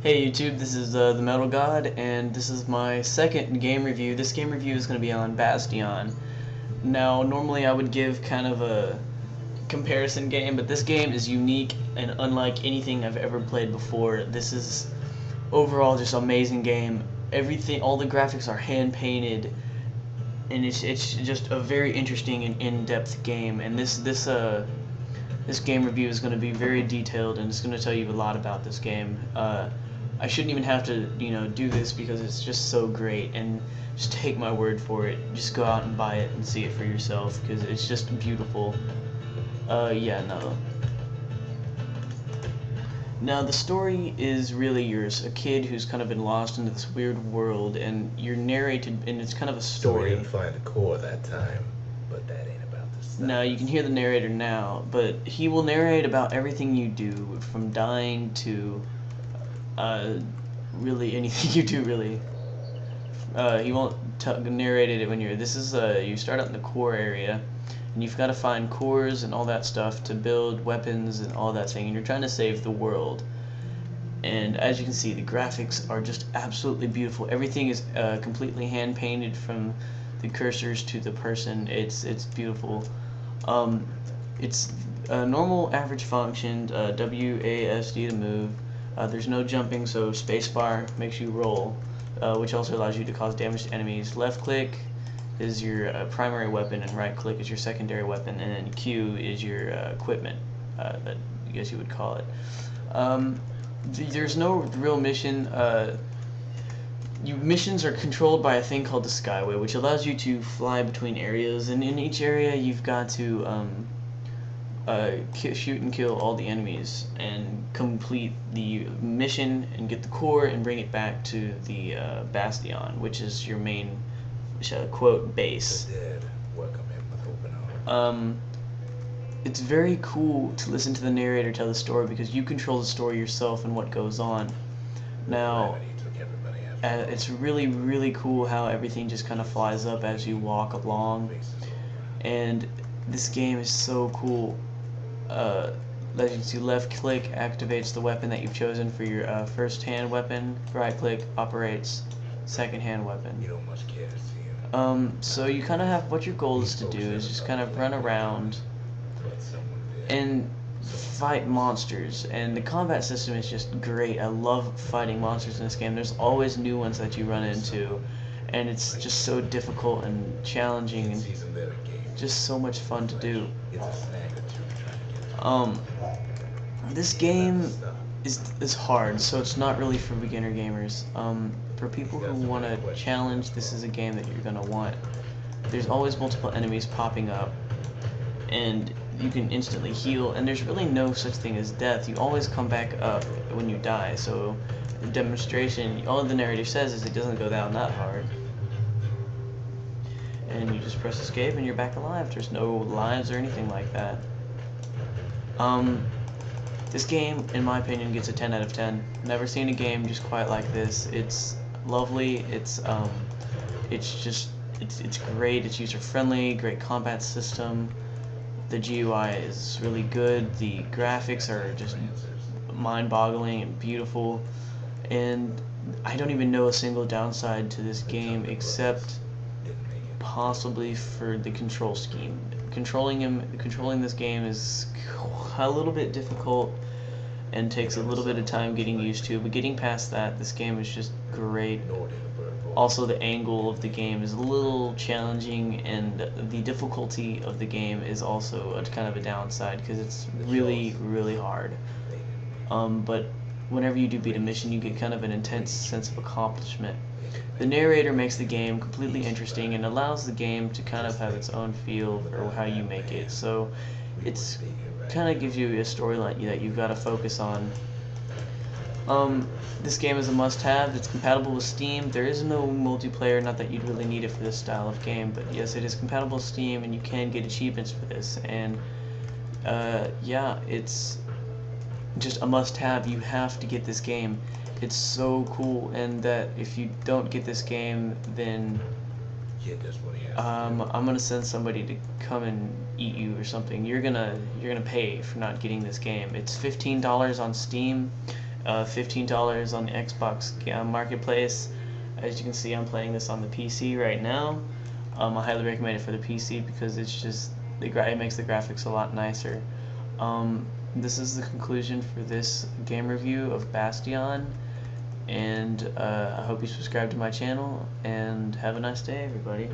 Hey YouTube, this is the Metal God, and this is my second game review. This game review is going to be on Bastion. Now, normally I would give kind of a comparison game, but this game is unique and unlike anything I've ever played before. This is overall just an amazing game. Everything, all the graphics are hand painted, and it's just a very interesting and in-depth game. And this game review is going to be very detailed, and it's going to tell you a lot about this game. I shouldn't even have to, do this because it's just so great, and just take my word for it. Just go out and buy it and see it for yourself because it's just beautiful. Yeah, no. Now, the story is really yours. A kid who's kind of been lost into this weird world, and you're narrated, and it's kind of a So we story. didn't find the core that time, but that ain't about to stop Now, you can hear the narrator now, but he will narrate about everything you do, from dying to really anything you do, really. He won't narrate it when you're. This is you start out in the core area, and you've got to find cores and all that stuff to build weapons and all that thing, and you're trying to save the world. And as you can see, the graphics are just absolutely beautiful. Everything is completely hand painted from the cursors to the person. It's beautiful. It's a normal average function, WASD to move. There's no jumping, so spacebar makes you roll, which also allows you to cause damage to enemies. Left click is your primary weapon, and right click is your secondary weapon, and then Q is your equipment, that I guess you would call it. There's no real mission. Missions are controlled by a thing called the Skyway, which allows you to fly between areas, and in each area you've got to shoot and kill all the enemies and complete the mission and get the core and bring it back to the Bastion, which is your main quote base. The dead welcome him with open arms. It's very cool to listen to the narrator tell the story because you control the story yourself and what goes on. Now, it's really cool how everything just kind of flies up as you walk along, and this game is so cool. As you can see, left click activates the weapon that you've chosen for your first hand weapon. Right click operates second hand weapon. You don't much care to see him. So you kind of have, what your goal is to do is just kind of run around and fight monsters, and the combat system is just great. I love fighting monsters in this game. There's always new ones that you run into, and it's just so difficult and challenging and just so much fun to do. This game is hard, so it's not really for beginner gamers. For people who want a challenge, this is a game that you're gonna want. There's always multiple enemies popping up, and you can instantly heal, and there's really no such thing as death. You always come back up when you die, so the demonstration, all the narrator says is it doesn't go down that hard. And you just press escape and you're back alive. There's no lives or anything like that. This game, in my opinion, gets a 10 out of 10. Never seen a game just quite like this. It's lovely, it's great, it's user-friendly, great combat system. The GUI is really good, the graphics are just mind-boggling and beautiful, and I don't even know a single downside to this game except possibly for the control scheme. Controlling this game is a little bit difficult and takes a little bit of time getting used to, but getting past that, this game is just great. Also, the angle of the game is a little challenging, and the difficulty of the game is also a kind of a downside because it's really hard. But whenever you do beat a mission, you get kind of an intense sense of accomplishment. The narrator makes the game completely interesting and allows the game to kind of have its own feel for how you make it. So it's kind of gives you a storyline that you've got to focus on. This game is a must-have. It's compatible with Steam. There is no multiplayer, not that you'd really need it for this style of game, but yes, it is compatible with Steam, and you can get achievements for this. And yeah, it's just a must-have. You have to get this game. It's so cool, and that if you don't get this game, then I'm gonna send somebody to come and eat you or something. You're gonna pay for not getting this game. It's $15 on Steam. $15 on the Xbox Marketplace. As you can see, I'm playing this on the PC right now. I highly recommend it for the PC because it's just it makes the graphics a lot nicer. This is the conclusion for this game review of Bastion, and I hope you subscribe to my channel, and have a nice day, everybody.